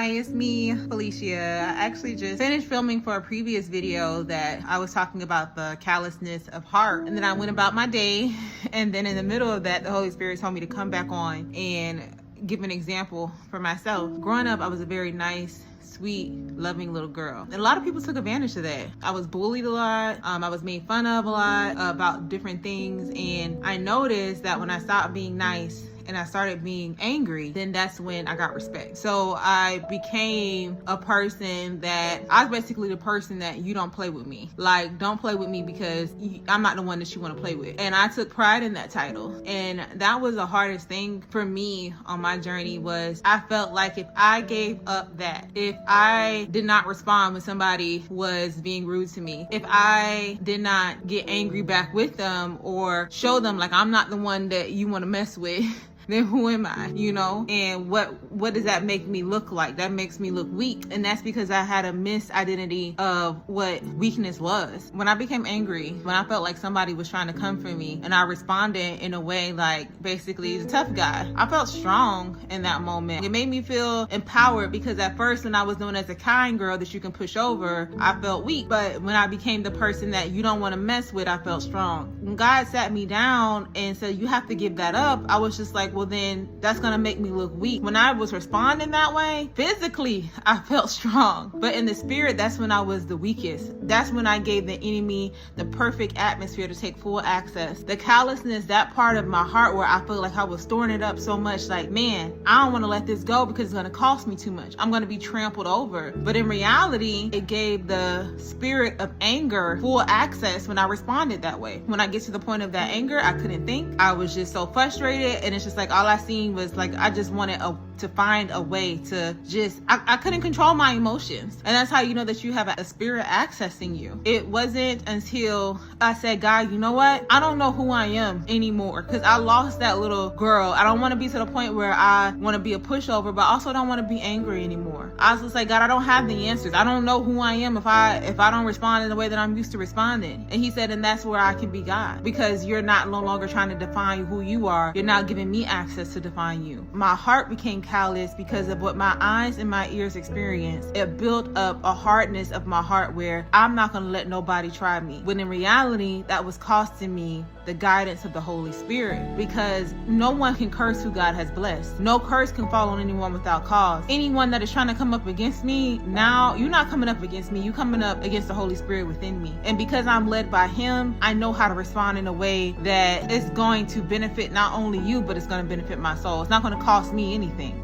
Hi, it's me, Felicia. I actually just finished filming for a previous video that I was talking about the callousness of heart. And then I went about my day. And then in the middle of that, the Holy Spirit told me to come back on and give an example for myself. Growing up, I was a very nice, sweet, loving little girl. And a lot of people took advantage of that. I was bullied a lot. I was made fun of a lot about different things. And I noticed that when I stopped being nice and I started being angry, then that's when I got respect. So I became a person that, I was basically the person that you don't play with me. Like, don't play with me because I'm not the one that you want to play with. And I took pride in that title. And that was the hardest thing for me on my journey was I felt like if I gave up that, if I did not respond when somebody was being rude to me, if I did not get angry back with them or show them like I'm not the one that you want to mess with, then who am I, you know? And what does that make me look like? That makes me look weak. And that's because I had a misidentity of what weakness was. When I became angry, when I felt like somebody was trying to come for me and I responded in a way like basically the tough guy, I felt strong in that moment. It made me feel empowered because at first when I was known as a kind girl that you can push over, I felt weak. But when I became the person that you don't want to mess with, I felt strong. When God sat me down and said, you have to give that up, I was just like, well, then that's gonna make me look weak. When I was responding that way, physically, I felt strong. But in the spirit, that's when I was the weakest. That's when I gave the enemy the perfect atmosphere to take full access. The callousness, that part of my heart where I feel like I was storing it up so much, like, man, I don't wanna let this go because it's gonna cost me too much. I'm gonna be trampled over. But in reality, it gave the spirit of anger full access when I responded that way. When I get to the point of that anger, I couldn't think. I was just so frustrated, and it's just like all I seen was like I just wanted to find a way to just I couldn't control my emotions. And that's how you know that you have a spirit accessing you. It wasn't until I said, God, you know what, I don't know who I am anymore because I lost that little girl. I don't want to be to the point where I want to be a pushover, but also don't want to be angry anymore. I was just like, God, I don't have the answers. I don't know who I am if I don't respond in the way that I'm used to responding. And he said, and that's where I can be God, because you're no longer trying to define who you are. You're not giving me access to define you. My heart became callous because of what my eyes and my ears experienced. It built up a hardness of my heart where I'm not going to let nobody try me. When in reality, that was costing me the guidance of the Holy Spirit, because no one can curse who God has blessed. No curse can fall on anyone without cause. Anyone that is trying to come up against me, now you're not coming up against me, you're coming up against the Holy Spirit within me. And because I'm led by him, I know how to respond in a way that is going to benefit not only you, but it's going to benefit my soul. It's not going to cost me anything.